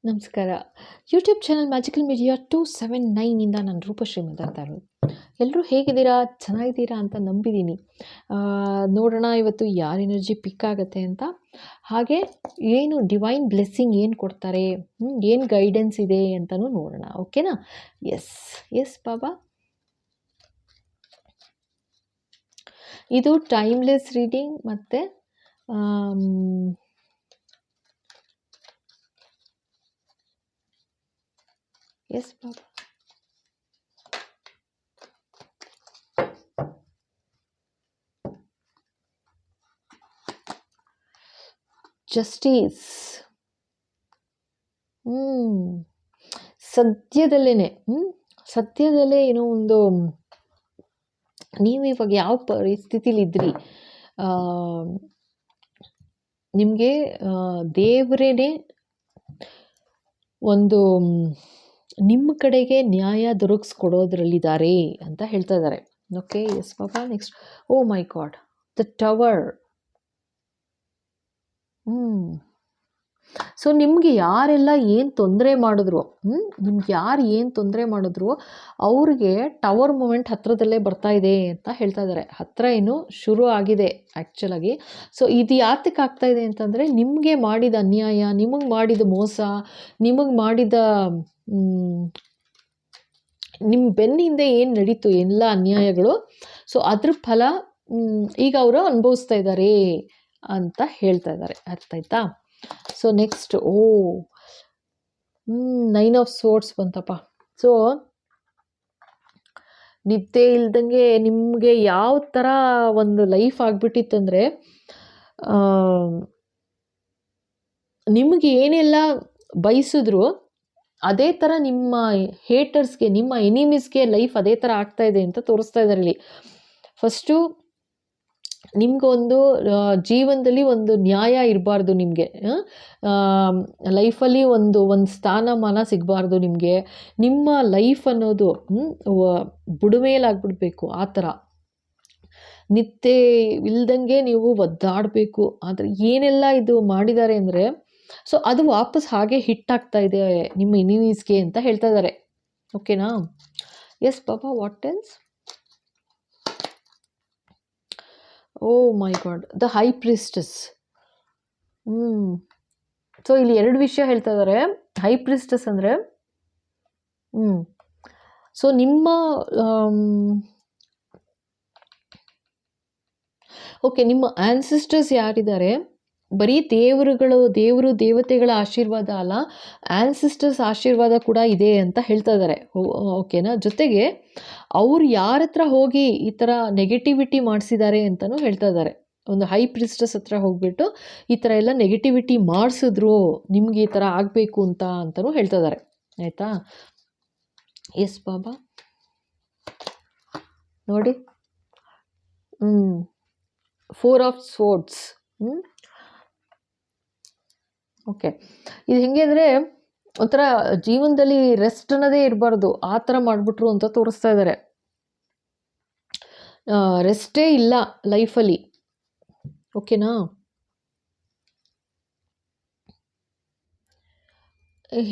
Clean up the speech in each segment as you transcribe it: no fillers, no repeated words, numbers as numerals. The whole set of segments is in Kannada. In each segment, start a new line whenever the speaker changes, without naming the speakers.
ನಮಸ್ಕಾರ. ಯೂಟ್ಯೂಬ್ ಚಾನಲ್ ಮ್ಯಾಜಿಕಲ್ ಮೀಡಿಯಾ 279 ನಾನು ರೂಪಶ್ರೀ ಮಾತಾಡ್ತಾ ಇರೋದು. ಎಲ್ಲರೂ ಹೇಗಿದ್ದೀರಾ? ಚೆನ್ನಾಗಿದ್ದೀರಾ ಅಂತ ನಂಬಿದ್ದೀನಿ. ನೋಡೋಣ ಇವತ್ತು ಯಾರ ಎನರ್ಜಿ ಪಿಕ್ ಆಗುತ್ತೆ ಅಂತ. ಹಾಗೆ ಏನು ಡಿವೈನ್ ಬ್ಲೆಸ್ಸಿಂಗ್ ಏನು ಕೊಡ್ತಾರೆ, ಏನು ಗೈಡೆನ್ಸ್ ಇದೆ ಅಂತಲೂ ನೋಡೋಣ. ಓಕೆನಾ? ಎಸ್ ಎಸ್ ಬಾಬಾ. ಇದು ಟೈಮ್ಲೆಸ್ ರೀಡಿಂಗ್ ಮತ್ತು ಎಸ್ ಬಾಬಾ. ಜಸ್ಟಿಸ್. ಸದ್ಯದಲ್ಲೇ ಏನೋ ಒಂದು ನೀವು ಇವಾಗ ಯಾವ ಪರಿಸ್ಥಿತಿಲಿದ್ರಿ, ನಿಮಗೆ ದೇವರೇನೆ ಒಂದು ನಿಮ್ಮ ಕಡೆಗೆ ನ್ಯಾಯ ದೊರಕಿಸ್ಕೊಡೋದ್ರಲ್ಲಿದ್ದಾರೆ ಅಂತ ಹೇಳ್ತಾ ಇದ್ದಾರೆ. Okay, yes baba. Next, oh my God, the tower. So ನಿಮಗೆ ಯಾರೆಲ್ಲ ಏನು ತೊಂದರೆ ಮಾಡಿದ್ರು, ನಿಮ್ಗೆ ಯಾರು ಏನು ತೊಂದರೆ ಮಾಡಿದ್ರು ಅವ್ರಿಗೆ ಟವರ್ ಮೂಮೆಂಟ್ ಹತ್ತಿರದಲ್ಲೇ ಬರ್ತಾ ಇದೆ ಅಂತ ಹೇಳ್ತಾ ಇದ್ದಾರೆ. ಹತ್ತಿರ ಏನು ಶುರು ಆಗಿದೆ ಆ್ಯಕ್ಚುಲಾಗಿ. ಸೊ ಇದು ಯಾತಕ್ಕೆ ಆಗ್ತಾ ಇದೆ ಅಂತಂದರೆ, ನಿಮಗೆ ಮಾಡಿದ ಅನ್ಯಾಯ, ನಿಮಗೆ ಮಾಡಿದ ಮೋಸ, ನಿಮಗೆ ಮಾಡಿದ ನಿಮ್ಮ ಬೆನ್ನ ಹಿಂದೆ ಏನು ನಡೀತು ಎಲ್ಲ ಅನ್ಯಾಯಗಳು, ಸೊ ಅದ್ರ ಫಲ ಈಗ ಅವರು ಅನುಭವಿಸ್ತಾ ಇದ್ದಾರೆ ಅಂತ ಹೇಳ್ತಾ ಇದ್ದಾರೆ. ಅರ್ಥ ಆಯ್ತಾ? ಸೊ ನೆಕ್ಸ್ಟ್, ನೈನ್ ಆಫ್ ಸ್ವೋರ್ಡ್ಸ್ ಬಂತಪ್ಪ. ಸೊ ನಿದ್ದೆ ಇಲ್ದಂಗೆ ನಿಮಗೆ ಯಾವ ಥರ ಒಂದು ಲೈಫ್ ಆಗಿಬಿಟ್ಟಿತ್ತಂದರೆ, ನಿಮಗೆ ಏನೆಲ್ಲ ಬಯಸಿದ್ರು ಅದೇ ಥರ ನಿಮ್ಮ ಹೇಟರ್ಸ್ಗೆ, ನಿಮ್ಮ ಎನಿಮೀಸ್ಗೆ ಲೈಫ್ ಅದೇ ಥರ ಆಗ್ತಾ ಇದೆ ಅಂತ ತೋರಿಸ್ತಾ ಇದ್ದಾರೆ ಇಲ್ಲಿ. ಫಸ್ಟು ನಿಮಗೊಂದು ಜೀವನದಲ್ಲಿ ಒಂದು ನ್ಯಾಯ ಇರಬಾರ್ದು, ನಿಮಗೆ ಲೈಫಲ್ಲಿ ಒಂದು ಸ್ಥಾನಮಾನ ಸಿಗಬಾರ್ದು, ನಿಮಗೆ ನಿಮ್ಮ ಲೈಫ್ ಅನ್ನೋದು ಬುಡಮೇಲಾಗ್ಬಿಡ್ಬೇಕು. ಆ ಥರ ನಿದ್ದೆ ಇಲ್ದಂಗೆ ನೀವು ಒದ್ದಾಡಬೇಕು. ಆದರೆ ಏನೆಲ್ಲ ಇದು ಮಾಡಿದ್ದಾರೆ ಅಂದರೆ, ಸೊ ಅದು ವಾಪಸ್ ಹಾಗೆ ಹಿಟ್ ಆಗ್ತಾ ಇದೆ ನಿಮ್ಮ ಎನಿಮೀಸ್ಗೆ ಅಂತ ಹೇಳ್ತಾ ಇದ್ದಾರೆ. ಓಕೆನಾ? Yes Baba. What else? Oh my God, the high priestess. So ಇಲ್ಲಿ ಎರಡು ವಿಷಯ ಹೇಳ್ತಾ ಇದ್ದಾರೆ. ಹೈ ಪ್ರಿಸ್ಟಸ್ ಅಂದರೆ ಸೊ ನಿಮ್ಮ ಓಕೆ, ನಿಮ್ಮ ಆನ್ಸಿಸ್ಟರ್ಸ್ ಯಾರಿದ್ದಾರೆ, ಬರೀ ದೇವರು ದೇವತೆಗಳ ಆಶೀರ್ವಾದ ಅಲ್ಲ, ಆನ್ಸಿಸ್ಟರ್ಸ್ ಆಶೀರ್ವಾದ ಕೂಡ ಇದೆ ಅಂತ ಹೇಳ್ತಾ ಇದ್ದಾರೆ. ಓಕೆನಾ? ಜೊತೆಗೆ ಅವ್ರು ಯಾರ ಹತ್ರ ಹೋಗಿ ಈ ಥರ ನೆಗೆಟಿವಿಟಿ ಮಾಡಿಸಿದ್ದಾರೆ ಅಂತಲೂ ಹೇಳ್ತಾ ಇದ್ದಾರೆ. ಒಂದು ಹೈ ಪ್ರಿಸ್ಟಸ್ ಹತ್ರ ಹೋಗ್ಬಿಟ್ಟು ಈ ಥರ ಎಲ್ಲ ನೆಗೆಟಿವಿಟಿ ಮಾಡಿಸಿದ್ರು, ನಿಮ್ಗೆ ಈ ಥರ ಆಗಬೇಕು ಅಂತಲೂ ಹೇಳ್ತಾ ಇದ್ದಾರೆ. ಆಯಿತಾ? ಎಸ್ ಬಾಬಾ. ನೋಡಿ, 4 ಆಫ್ ಸ್ವೋರ್ಡ್ಸ್. ಓಕೆ, ಇದು ಹೆಂಗೆ ಅಂದರೆ ಒಂಥರ ಜೀವನದಲ್ಲಿ ರೆಸ್ಟ್ ಅನ್ನೋದೇ ಇರಬಾರ್ದು, ಆ ಥರ ಮಾಡಿಬಿಟ್ರು ಅಂತ ತೋರಿಸ್ತಾ ಇದ್ದಾರೆ. ರೆಸ್ಟೇ ಇಲ್ಲ ಲೈಫಲ್ಲಿ. ಓಕೆನಾ?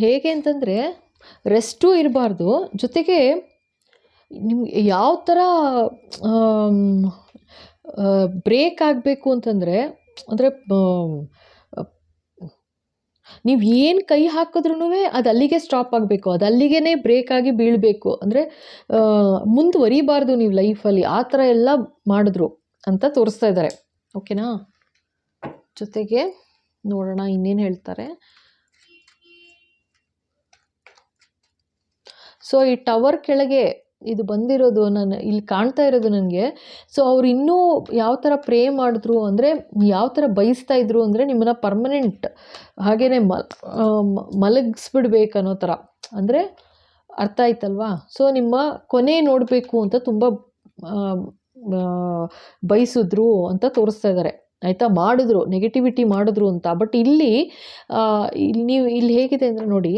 ಹೇಗೆ ಅಂತಂದರೆ ರೆಸ್ಟೂ ಇರಬಾರ್ದು, ಜೊತೆಗೆ ನಿಮ್ಗೆ ಯಾವ ಥರ ಬ್ರೇಕ್ ಆಗಬೇಕು ಅಂತಂದರೆ, ಅಂದರೆ ನೀವು ಏನು ಕೈ ಹಾಕಿದ್ರೂ ಅದು ಅಲ್ಲಿಗೆ ಸ್ಟಾಪ್ ಆಗಬೇಕು, ಅದು ಅಲ್ಲಿಗೆ ಬ್ರೇಕ್ ಆಗಿ ಬೀಳಬೇಕು. ಅಂದರೆ ಮುಂದುವರಿಬಾರ್ದು ನೀವು ಲೈಫಲ್ಲಿ, ಆ ಥರ ಎಲ್ಲ ಮಾಡಿದ್ರು ಅಂತ ತೋರಿಸ್ತಾ ಇದ್ದಾರೆ. ಓಕೆನಾ? ಜೊತೆಗೆ ನೋಡೋಣ ಇನ್ನೇನು ಹೇಳ್ತಾರೆ. ಸೊ ಈ ಟವರ್ ಕೆಳಗೆ ಇದು ಬಂದಿರೋದು, ನಾನು ಇಲ್ಲಿ ಕಾಣ್ತಾ ಇರೋದು ನನಗೆ. ಸೊ ಅವ್ರು ಇನ್ನೂ ಯಾವ ಥರ ಪ್ರೇ ಮಾಡಿದ್ರು ಅಂದರೆ, ಯಾವ ಥರ ಬಯಸ್ತಾ ಇದ್ರು ಅಂದರೆ, ನಿಮ್ಮನ್ನ ಪರ್ಮನೆಂಟ್ ಹಾಗೇ ಮಲಗಿಸ್ಬಿಡ್ಬೇಕು ಅನ್ನೋ ಥರ. ಅಂದರೆ ಅರ್ಥ ಆಯ್ತಲ್ವಾ? ಸೊ ನಿಮ್ಮ ಕೊನೆ ನೋಡಬೇಕು ಅಂತ ತುಂಬ ಬಯಸಿದ್ರು ಅಂತ ತೋರಿಸ್ತಾ ಇದ್ದಾರೆ. ಆಯಿತಾ? ಮಾಡಿದ್ರು, ನೆಗೆಟಿವಿಟಿ ಮಾಡಿದ್ರು ಅಂತ. ಬಟ್ ಇಲ್ಲಿ ನೀವು ಇಲ್ಲಿ ಹೇಗಿದೆ ಅಂದರೆ ನೋಡಿ,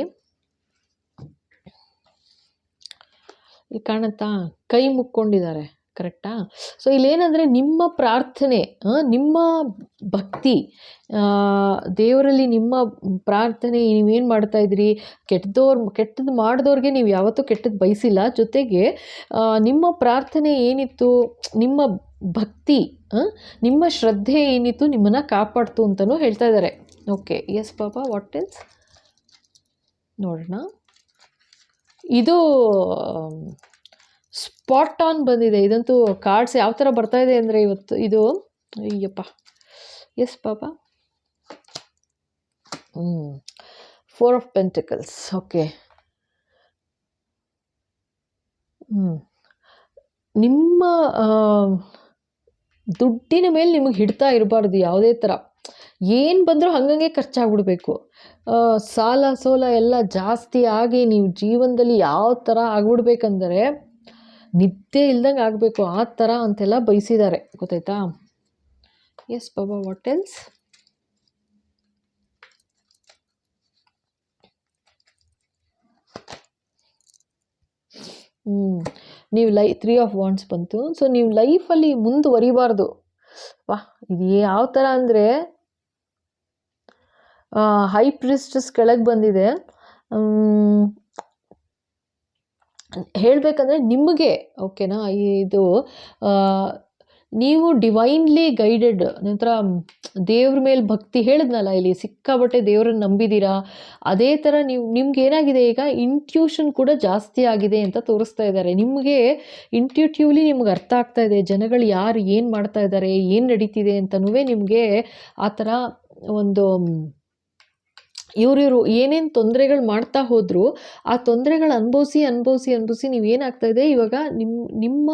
ಇಲ್ಲಿ ಕಾಣುತ್ತಾ, ಕೈ ಮುಕ್ಕೊಂಡಿದ್ದಾರೆ. ಕರೆಕ್ಟಾ? ಸೊ ಇಲ್ಲೇನಂದರೆ ನಿಮ್ಮ ಪ್ರಾರ್ಥನೆ, ನಿಮ್ಮ ಭಕ್ತಿ, ದೇವರಲ್ಲಿ ನಿಮ್ಮ ಪ್ರಾರ್ಥನೆ, ನೀವೇನು ಮಾಡ್ತಾಯಿದ್ರಿ, ಕೆಟ್ಟದ್ದು ಮಾಡಿದವ್ರಿಗೆ ನೀವು ಯಾವತ್ತೂ ಕೆಟ್ಟದ್ದು ಬಯಸಿಲ್ಲ. ಜೊತೆಗೆ ನಿಮ್ಮ ಪ್ರಾರ್ಥನೆ ಏನಿತ್ತು, ನಿಮ್ಮ ಭಕ್ತಿ, ನಿಮ್ಮ ಶ್ರದ್ಧೆ ಏನಿತ್ತು ನಿಮ್ಮನ್ನು ಕಾಪಾಡ್ತು ಅಂತಲೂ ಹೇಳ್ತಾ ಇದ್ದಾರೆ. Okay, yes Baba, what else ನೋಡೋಣ. ಇದು ಸ್ಪಾಟ್ ಆನ್ ಬಂದಿದೆ. ಇದಂತೂ ಕಾರ್ಡ್ಸ್ ಯಾವ ಥರ ಬರ್ತಾ ಇದೆ ಅಂದರೆ ಇವತ್ತು ಇದು, Ayyappa, yes baba. 4 of pentacles. Okay, ನಿಮ್ಮ ದುಡ್ಡಿನ ಮೇಲೆ ನಿಮಗೆ ಹಿಡ್ತಾ ಇರಬಾರ್ದು ಯಾವುದೇ ಥರ. ಏನು ಬಂದರೂ ಹಂಗಂಗೆ ಖರ್ಚಾಗ್ಬಿಡ್ಬೇಕು. ಸಾಲ ಸೋಲ ಎಲ್ಲ ಜಾಸ್ತಿ ಆಗಿ ನೀವು ಜೀವನದಲ್ಲಿ ಯಾವ ಥರ ಆಗ್ಬಿಡ್ಬೇಕಂದ್ರೆ ನಿದ್ದೆ ಇಲ್ದಂಗೆ ಆಗಬೇಕು, ಆ ಥರ ಅಂತೆಲ್ಲ ಬಯಸಿದ್ದಾರೆ, ಗೊತ್ತಾಯ್ತಾ? Yes Baba, what else? ನೀವು 3 ಆಫ್ ವಾಂಡ್ಸ್ ಬಂತು. ಸೊ ನೀವು ಲೈಫಲ್ಲಿ ಮುಂದುವರಿಬಾರ್ದು. ಇದು ಯಾವ ಥರ ಅಂದರೆ ಹೈ ಪ್ರಿಸ್ಟಸ್ ಕೆಳಗೆ ಬಂದಿದೆ. ಹೇಳಬೇಕಂದ್ರೆ ನಿಮಗೆ, ಓಕೆನಾ, ಇದು ನೀವು ಡಿವೈನ್ಲಿ ಗೈಡೆಡ್, ನಂತರ ದೇವ್ರ ಮೇಲೆ ಭಕ್ತಿ ಹೇಳಿದ್ನಲ್ಲ ಇಲ್ಲಿ, ಸಿಕ್ಕಾಬಟ್ಟೆ ದೇವ್ರನ್ನ ನಂಬಿದ್ದೀರಾ. ಅದೇ ಥರ ನಿಮ್ಗೆ ಏನಾಗಿದೆ ಈಗ, ಇಂಟ್ಯೂಷನ್ ಕೂಡ ಜಾಸ್ತಿ ಆಗಿದೆ ಅಂತ ತೋರಿಸ್ತಾ ಇದ್ದಾರೆ. ನಿಮಗೆ ಇಂಟ್ಯೂಟಿವ್ಲಿ ನಿಮ್ಗೆ ಅರ್ಥ ಆಗ್ತಾ ಇದೆ ಜನಗಳು ಯಾರು ಏನು ಮಾಡ್ತಾ ಇದ್ದಾರೆ, ಏನು ನಡೀತಿದೆ ಅಂತನೂ ನಿಮಗೆ ಆ ಥರ ಒಂದು ಇವರು ಏನೇನು ತೊಂದರೆಗಳು ಮಾಡ್ತಾ ಹೋದ್ರು ಆ ತೊಂದರೆಗಳು ಅನುಭವಿಸಿ ನೀವೇನಾಗ್ತಾ ಇದೆ ಇವಾಗ ನಿಮ್ಮ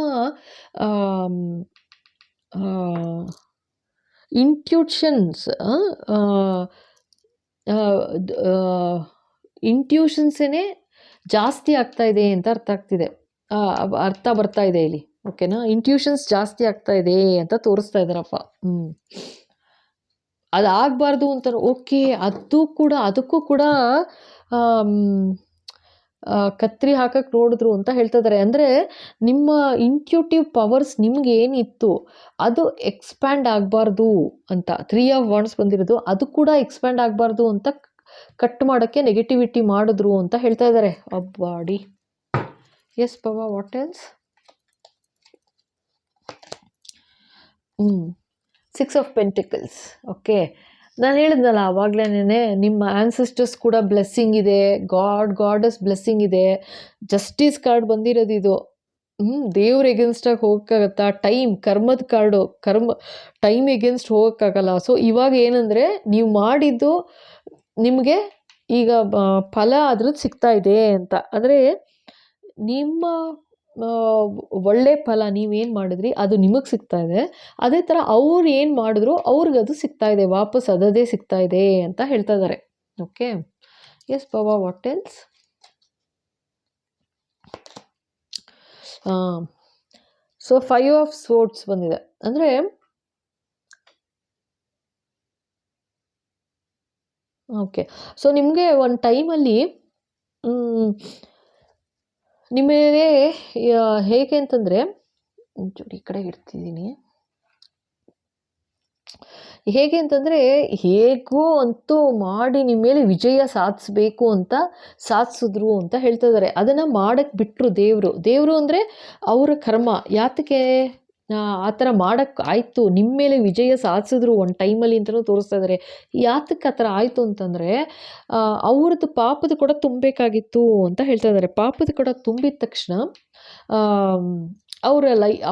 ಇಂಟ್ಯೂಷನ್ಸೇ ಜಾಸ್ತಿ ಆಗ್ತಾ ಇದೆ ಅಂತ ಅರ್ಥ ಬರ್ತಾ ಇದೆ ಇಲ್ಲಿ. ಓಕೆನಾ, ಇಂಟ್ಯೂಷನ್ಸ್ ಜಾಸ್ತಿ ಆಗ್ತಾ ಇದೆ ಅಂತ ತೋರಿಸ್ತಾ ಇದ್ದಾರಪ್ಪ. ಅದಾಗಬಾರ್ದು ಅಂತಾರೆ. ಓಕೆ, ಅದಕ್ಕೂ ಕೂಡ ಕತ್ರಿ ಹಾಕಕ್ಕೆ ನೋಡಿದ್ರು ಅಂತ ಹೇಳ್ತಾ ಇದ್ದಾರೆ. ಅಂದರೆ ನಿಮ್ಮ ಇಂಟ್ಯೂಟಿವ್ ಪವರ್ಸ್ ನಿಮ್ಗೆ ಏನಿತ್ತು ಅದು ಎಕ್ಸ್ಪ್ಯಾಂಡ್ ಆಗಬಾರ್ದು ಅಂತ. 3 ಆಫ್ ವಾಂಡ್ಸ್ ಬಂದಿರೋದು, ಅದು ಕೂಡ ಎಕ್ಸ್ಪ್ಯಾಂಡ್ ಆಗಬಾರ್ದು ಅಂತ ಕಟ್ ಮಾಡೋಕ್ಕೆ ನೆಗೆಟಿವಿಟಿ ಮಾಡಿದ್ರು ಅಂತ ಹೇಳ್ತಾ ಇದ್ದಾರೆ. ಅಬ್ಬಾಡಿ, yes Baba, what else? 6 of pentacles. Okay, ನಾನು ಹೇಳಿದ್ನಲ್ಲ ಆವಾಗಲೇ, ನಿಮ್ಮ ಆನ್ಸೆಸ್ಟರ್ಸ್ ಕೂಡ ಬ್ಲೆಸ್ಸಿಂಗ್ ಇದೆ, ಗಾಡಸ್ ಬ್ಲೆಸ್ಸಿಂಗ್ ಇದೆ. ಜಸ್ಟಿಸ್ ಕಾರ್ಡ್ ಬಂದಿರೋದು ಇದು. ದೇವ್ರ ಎಗೇನ್ಸ್ಟಾಗಿ ಹೋಗೋಕ್ಕಾಗತ್ತಾ? ಕರ್ಮದ ಕಾರ್ಡು, ಟೈಮ್ ಎಗೇನ್ಸ್ಟ್ ಹೋಗೋಕ್ಕಾಗಲ್ಲ. ಸೊ ಇವಾಗ ಏನಂದರೆ ನೀವು ಮಾಡಿದ್ದು ನಿಮಗೆ ಈಗ ಫಲ ಅದ್ರದ್ದು ಸಿಗ್ತಾ ಇದೆ ಅಂತ. ಅಂದರೆ ನಿಮ್ಮ ಒಳ್ಳೆ ಫಲ ನೀವೇನು ಮಾಡಿದ್ರಿ ಅದು ನಿಮಗೆ ಸಿಗ್ತಾ ಇದೆ. ಅದೇ ಥರ ಅವ್ರು ಏನು ಮಾಡಿದ್ರು ಅವ್ರಿಗದು ಸಿಗ್ತಾ ಇದೆ, ವಾಪಸ್ ಅದೇ ಸಿಗ್ತಾ ಇದೆ ಅಂತ ಹೇಳ್ತಾ ಇದ್ದಾರೆ. Okay, yes Baba, what else? So 5 of swords ಬಂದಿದೆ. ಅಂದರೆ ಓಕೆ, ಸೊ ನಿಮಗೆ ಒಂದು ಟೈಮಲ್ಲಿ ನಿಮಗೆ ಹೇಗೆ ಅಂತಂದರೆ, ಈ ಕಡೆ ಇಡ್ತಿದ್ದೀನಿ, ಹೇಗೆ ಅಂತಂದರೆ ಹೇಗೋ ಅಂತೂ ಮಾಡಿ ನಿಮ್ಮ ಮೇಲೆ ವಿಜಯ ಸಾಧಿಸ್ಬೇಕು ಅಂತ ಸಾಧಿಸಿದ್ರು ಅಂತ ಹೇಳ್ತಾ ಇದ್ದಾರೆ. ಅದನ್ನು ಮಾಡಕ್ಕೆ ಬಿಟ್ಟರು ದೇವರು ಅಂದರೆ ಅವರ ಕರ್ಮ. ಯಾತಕ್ಕೆ ಆ ಥರ ಮಾಡೋಕ್ಕೆ ಆಯಿತು, ನಿಮ್ಮ ಮೇಲೆ ವಿಜಯ ಸಾಧಿಸಿದ್ರು ಒಂದು ಟೈಮಲ್ಲಿ ಅಂತಲೂ ತೋರಿಸ್ತಾ ಇದ್ದಾರೆ. ಯಾತಕ್ಕೆ ಆ ಥರ ಆಯಿತು ಅಂತಂದರೆ ಅವ್ರದ್ದು ಪಾಪದ ಕೂಡ ತುಂಬಬೇಕಾಗಿತ್ತು ಅಂತ ಹೇಳ್ತಾ ಇದ್ದಾರೆ. ಪಾಪದ ಕೂಡ ತುಂಬಿದ ತಕ್ಷಣ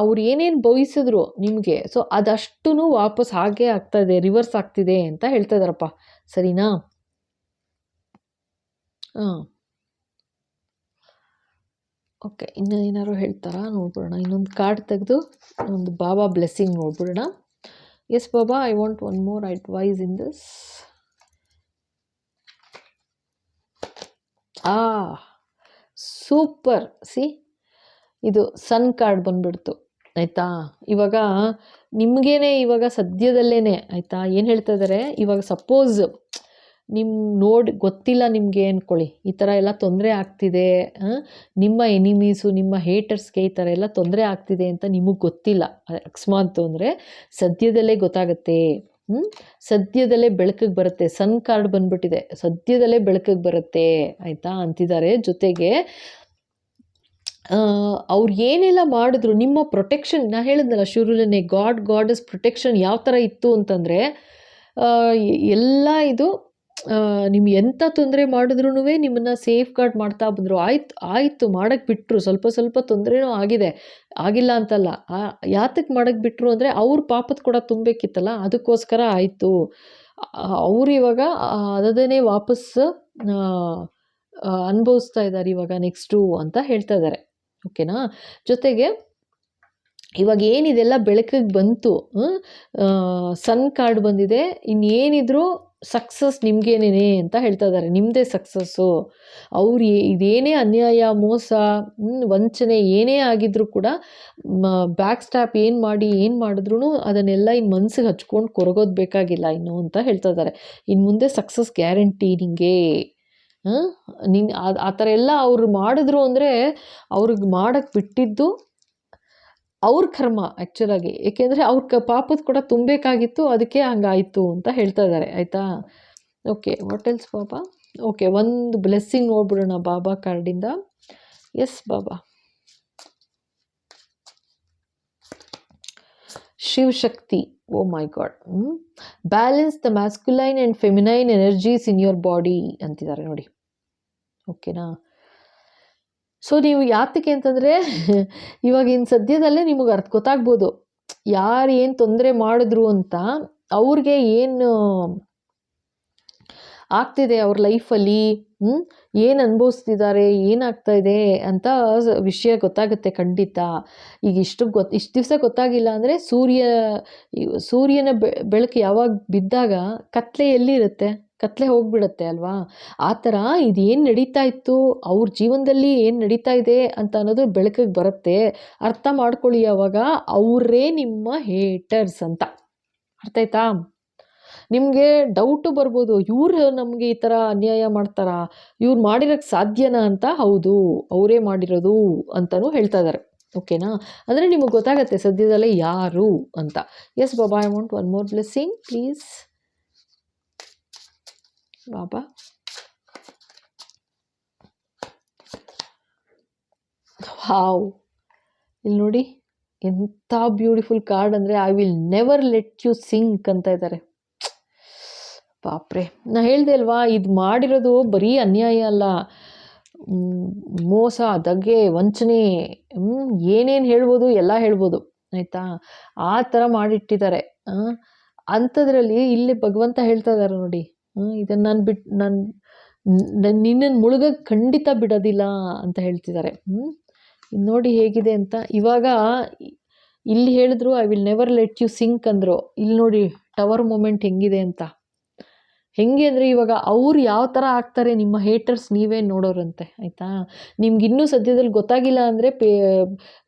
ಅವ್ರು ಏನೇನು ಬಯಸಿದ್ರು ನಿಮಗೆ, ಸೊ ಅದಷ್ಟೂ ವಾಪಸ್ ಹಾಗೇ ಆಗ್ತಾ ಇದೆ, ರಿವರ್ಸ್ ಆಗ್ತಿದೆ ಅಂತ ಹೇಳ್ತಾ ಇದ್ದಾರಪ್ಪ. ಸರಿನಾ? ಓಕೆ, ಇನ್ನು ಏನಾದ್ರು ಹೇಳ್ತಾರಾ ನೋಡ್ಬಿಡೋಣ. ಇನ್ನೊಂದು ಕಾರ್ಡ್ ತೆಗೆದು ಒಂದು ಬಾಬಾ ಬ್ಲೆಸ್ಸಿಂಗ್ ನೋಡ್ಬಿಡೋಣ. Yes Baba, I want one more advice in this. Super. ಇದು ಸನ್ ಕಾರ್ಡ್ ಬಂದ್ಬಿಡ್ತು, ಆಯಿತಾ? ಇವಾಗ ನಿಮಗೇನೆ ಇವಾಗ ಸದ್ಯದಲ್ಲೇ, ಆಯಿತಾ, ಏನು ಹೇಳ್ತಾ ಇದ್ದಾರೆ ಇವಾಗ, ಸಪೋಸ್ ಗೊತ್ತಿಲ್ಲ ನಿಮಗೆ ಅಂದ್ಕೊಳ್ಳಿ, ಈ ಥರ ಎಲ್ಲ ತೊಂದರೆ ಆಗ್ತಿದೆ, ನಿಮ್ಮ ಎನಿಮೀಸು ನಿಮ್ಮ ಹೇಟರ್ಸ್ಗೆ ಈ ಥರ ಎಲ್ಲ ತೊಂದರೆ ಆಗ್ತಿದೆ ಅಂತ ನಿಮಗೆ ಗೊತ್ತಿಲ್ಲ ಅಕಸ್ಮಾತ್ ಅಂದರೆ ಸದ್ಯದಲ್ಲೇ ಗೊತ್ತಾಗುತ್ತೆ. ಸದ್ಯದಲ್ಲೇ ಬೆಳಕಿಗೆ ಬರುತ್ತೆ. ಸನ್ ಕಾರ್ಡ್ ಬಂದ್ಬಿಟ್ಟಿದೆ, ಸದ್ಯದಲ್ಲೇ ಬೆಳಕಿಗೆ ಬರುತ್ತೆ ಆಯಿತಾ ಅಂತಿದ್ದಾರೆ. ಜೊತೆಗೆ ಅವ್ರು ಏನೆಲ್ಲ ಮಾಡಿದ್ರು ನಿಮ್ಮ ಪ್ರೊಟೆಕ್ಷನ್, ನಾ ಹೇಳಿದ್ನಲ್ಲ ಶುರುವಿನೇ ಗಾಡಸ್ ಪ್ರೊಟೆಕ್ಷನ್ ಯಾವ ಥರ ಇತ್ತು ಅಂತಂದರೆ, ಎಲ್ಲ ಇದು ನಿಮ್ಗೆ ಎಂಥ ತೊಂದರೆ ಮಾಡಿದ್ರೂ ನಿಮ್ಮನ್ನು ಸೇಫ್ ಗಾರ್ಡ್ ಮಾಡ್ತಾ ಬಂದರು. ಆಯಿತು ಮಾಡೋಕ್ಕೆ ಬಿಟ್ಟರು, ಸ್ವಲ್ಪ ತೊಂದರೆನೂ ಆಗಿದೆ, ಆಗಿಲ್ಲ ಅಂತಲ್ಲ. ಯಾತಕ್ಕೆ ಮಾಡೋಕ್ಕೆ ಬಿಟ್ಟರು ಅಂದರೆ ಅವ್ರ ಪಾಪದ ಕೂಡ ತುಂಬಬೇಕಿತ್ತಲ್ಲ, ಅದಕ್ಕೋಸ್ಕರ ಆಯಿತು. ಅವರು ಇವಾಗ ಅದನ್ನೇ ವಾಪಸ್ ಅನುಭವಿಸ್ತಾ ಇದ್ದಾರೆ ಇವಾಗ ನೆಕ್ಸ್ಟು ಅಂತ ಹೇಳ್ತಾ ಇದ್ದಾರೆ. ಓಕೆನಾ. ಜೊತೆಗೆ ಇವಾಗ ಏನಿದೆಲ್ಲ ಬೆಳಕಿಗೆ ಬಂತು, ಸನ್ ಕಾರ್ಡ್ ಬಂದಿದೆ, ಇನ್ನೇನಿದ್ರು ಸಕ್ಸಸ್ ನಿಮಗೇನೇನೆ ಅಂತ ಹೇಳ್ತಾ ಇದ್ದಾರೆ. ನಿಮ್ಮದೇ ಸಕ್ಸಸ್ಸು. ಅವ್ರು ಇದೇನೇ ಅನ್ಯಾಯ, ಮೋಸ, ವಂಚನೆ ಏನೇ ಆಗಿದ್ರೂ ಕೂಡ ಬ್ಯಾಕ್ ಸ್ಟಾಪ್ ಏನು ಮಾಡಿದ್ರು ಅದನ್ನೆಲ್ಲ ಇನ್ನು ಮನ್ಸಿಗೆ ಹಚ್ಕೊಂಡು ಕೊರಗೋದು ಬೇಕಾಗಿಲ್ಲ ಇನ್ನು ಅಂತ ಹೇಳ್ತಾ ಇದ್ದಾರೆ. ಇನ್ನು ಮುಂದೆ ಸಕ್ಸಸ್ ಗ್ಯಾರಂಟಿ ನಿಮಗೆ. ಆ ಥರ ಎಲ್ಲ ಅವ್ರು ಮಾಡಿದ್ರು ಅಂದರೆ ಅವ್ರಿಗೆ ಮಾಡೋಕ್ಕೆ ಬಿಟ್ಟಿದ್ದು ಅವ್ರ ಕರ್ಮ ಆ್ಯಕ್ಚುಲಾಗಿ. ಏಕೆಂದರೆ ಅವ್ರ ಪಾಪದ ಕೂಡ ತುಂಬಬೇಕಾಗಿತ್ತು, ಅದಕ್ಕೆ ಹಂಗಾಯಿತು ಅಂತ ಹೇಳ್ತಾ ಇದ್ದಾರೆ ಆಯಿತಾ. Okay, what else baba? Okay, ಒಂದು ಬ್ಲೆಸ್ಸಿಂಗ್ ನೋಡ್ಬಿಡೋಣ ಬಾಬಾ ಕಾರ್ಡಿಂದ. Yes baba. Shivashakti, oh my God. Balance the masculine and feminine energies in your body ಅಂತಿದ್ದಾರೆ ನೋಡಿ. ಓಕೆನಾ. ಸೊ ನೀವು ಯಾತಕ್ಕೆ ಅಂತಂದರೆ ಇವಾಗಿನ ಸದ್ಯದಲ್ಲೇ ನಿಮಗೆ ಗೊತ್ತಾಗ್ಬೋದು ಯಾರು ಏನು ತೊಂದರೆ ಮಾಡಿದ್ರು ಅಂತ, ಅವ್ರಿಗೆ ಏನು ಆಗ್ತಿದೆ ಅವ್ರ ಲೈಫಲ್ಲಿ, ಏನು ಅನುಭವಿಸ್ತಿದ್ದಾರೆ, ಏನಾಗ್ತಾ ಇದೆ ಅಂತ ವಿಷಯ ಗೊತ್ತಾಗುತ್ತೆ ಖಂಡಿತ. ಈಗ ಇಷ್ಟು ದಿವಸ ಗೊತ್ತಾಗಿಲ್ಲ ಅಂದರೆ ಸೂರ್ಯನ ಬೆಳಕು ಯಾವಾಗ ಬಿದ್ದಾಗ ಕತ್ಲೆ ಎಲ್ಲಿರುತ್ತೆ? ಕತ್ಲೆ ಹೋಗ್ಬಿಡುತ್ತೆ ಅಲ್ವಾ. ಆ ಥರ ಇದೇನು ನಡೀತಾ ಇತ್ತು ಅವ್ರ ಜೀವನದಲ್ಲಿ, ಏನು ನಡೀತಾ ಇದೆ ಅಂತ ಅನ್ನೋದು ಬೆಳಕಿಗೆ ಬರುತ್ತೆ. ಅರ್ಥ ಮಾಡ್ಕೊಳ್ಳಿ. ಅವಾಗ ಅವರೇ ನಿಮ್ಮ ಹೇಟರ್ಸ್ ಅಂತ. ಅರ್ಥ ಆಯ್ತಾ? ನಿಮಗೆ ಡೌಟು ಬರ್ಬೋದು, ಇವ್ರು ನಮಗೆ ಈ ಥರ ಅನ್ಯಾಯ ಮಾಡ್ತಾರಾ, ಇವ್ರು ಮಾಡಿರೋಕ್ಕೆ ಸಾಧ್ಯನಾ ಅಂತ. ಹೌದು, ಅವರೇ ಮಾಡಿರೋದು ಅಂತಲೂ ಹೇಳ್ತಾ ಇದ್ದಾರೆ. ಓಕೆನಾ. ಅಂದರೆ ನಿಮಗೆ ಗೊತ್ತಾಗತ್ತೆ ಸದ್ಯದಲ್ಲೇ ಯಾರು ಅಂತ. Yes Baba, I want one more blessing please baba. Wow, ಇಲ್ಲಿ ನೋಡಿ ಎಂಥ ಬ್ಯೂಟಿಫುಲ್ ಕಾರ್ಡ್ ಅಂದರೆ, I will never let you sink ಅಂತ ಇದ್ದಾರೆ. ಬಾಪ್ರೆ, ನಾ ಹೇಳ್ದೆ ಅಲ್ವಾ, ಇದು ಮಾಡಿರೋದು ಬರೀ ಅನ್ಯಾಯ ಅಲ್ಲ, ಮೋಸ, ದಗೆ, ವಂಚನೆ, ಏನೇನು ಹೇಳ್ಬೋದು ಎಲ್ಲ ಹೇಳ್ಬೋದು ಆಯಿತಾ. ಆ ಥರ ಮಾಡಿಟ್ಟಿದ್ದಾರೆ. ಅಂಥದ್ರಲ್ಲಿ ಇಲ್ಲಿ ಭಗವಂತ ಹೇಳ್ತಾ ಇದ್ದಾರೆ ನೋಡಿ, ಇದನ್ನು ನಾನು ನಿನ್ನನ್ನು ಮುಳುಗಕ್ಕೆ ಖಂಡಿತ ಬಿಡೋದಿಲ್ಲ ಅಂತ ಹೇಳ್ತಿದ್ದಾರೆ. ನೋಡಿ ಹೇಗಿದೆ ಅಂತ. ಇವಾಗ ಇಲ್ಲಿ ಹೇಳಿದ್ರು I will never let you sink ಅಂದರು. ಇಲ್ಲಿ ನೋಡಿ ಟವರ್ ಮೂಮೆಂಟ್ ಹೆಂಗಿದೆ ಅಂತ. ಹೆಂಗೆ ಅಂದರೆ ಇವಾಗ ಅವ್ರು ಯಾವ ಥರ ಆಗ್ತಾರೆ ನಿಮ್ಮ ಹೇಟರ್ಸ್ ನೀವೇ ನೋಡೋರಂತೆ ಆಯಿತಾ. ನಿಮ್ಗೆ ಇನ್ನೂ ಸದ್ಯದಲ್ಲಿ ಗೊತ್ತಾಗಿಲ್ಲ ಅಂದರೆ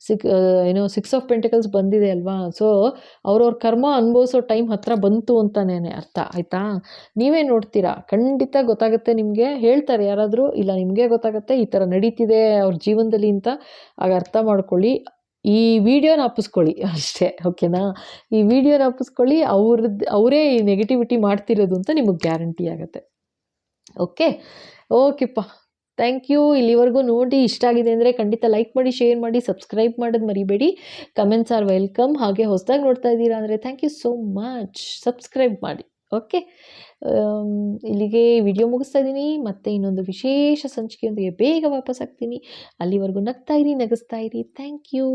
6 ಆಫ್ ಪೆಂಟಿಕಲ್ಸ್ ಬಂದಿದೆ ಅಲ್ವಾ. ಸೊ ಅವ್ರವ್ರ ಕರ್ಮ ಅನುಭವಿಸೋ ಟೈಮ್ ಹತ್ರ ಬಂತು ಅಂತಲೇ ಅರ್ಥ ಆಯಿತಾ. ನೀವೇ ನೋಡ್ತೀರಾ, ಖಂಡಿತ ಗೊತ್ತಾಗುತ್ತೆ ನಿಮಗೆ. ಹೇಳ್ತಾರೆ ಯಾರಾದರೂ, ಇಲ್ಲ ನಿಮಗೆ ಗೊತ್ತಾಗುತ್ತೆ ಈ ಥರ ನಡೀತಿದೆ ಅವ್ರ ಜೀವನದಲ್ಲಿ ಅಂತ. ಆಗ ಅರ್ಥ ಮಾಡ್ಕೊಳ್ಳಿ, ಈ ವಿಡಿಯೋನ ಅಪ್ಪಿಸ್ಕೊಳ್ಳಿ ಅಷ್ಟೇ. ಓಕೆನಾ. ಈ ವಿಡಿಯೋನ ಅಪ್ಪಿಸ್ಕೊಳ್ಳಿ, ಅವರೇ ಈ ನೆಗೆಟಿವಿಟಿ ಮಾಡ್ತಿರೋದು ಅಂತ ನಿಮಗೆ ಗ್ಯಾರಂಟಿ ಆಗುತ್ತೆ. ಓಕೆಪ್ಪ, ಥ್ಯಾಂಕ್ ಯು. ಇಲ್ಲಿವರೆಗೂ ನೋಡಿ ಇಷ್ಟ ಆಗಿದೆ ಅಂದರೆ ಖಂಡಿತ ಲೈಕ್ ಮಾಡಿ, ಶೇರ್ ಮಾಡಿ, ಸಬ್ಸ್ಕ್ರೈಬ್ ಮಾಡೋದು ಮರಿಬೇಡಿ. Comments are welcome. ಹಾಗೆ ಹೊಸದಾಗಿ ನೋಡ್ತಾ ಇದ್ದೀರಾ ಅಂದರೆ thank you so much, subscribe ಮಾಡಿ. ಓಕೆ, ಇಲ್ಲಿಗೆ ವಿಡಿಯೋ ಮುಗಿಸ್ತಾ ಇದ್ದೀನಿ. ಮತ್ತೆ ಇನ್ನೊಂದು ವಿಶೇಷ ಸಂಚಿಕೆಯೊಂದಿಗೆ ಬೇಗ ವಾಪಸ್ ಆಗ್ತೀನಿ. ಅಲ್ಲಿವರೆಗೂ ನಗ್ತಾ ಇರಿ, ನಗಿಸ್ತಾ ಇರಿ. Thank you.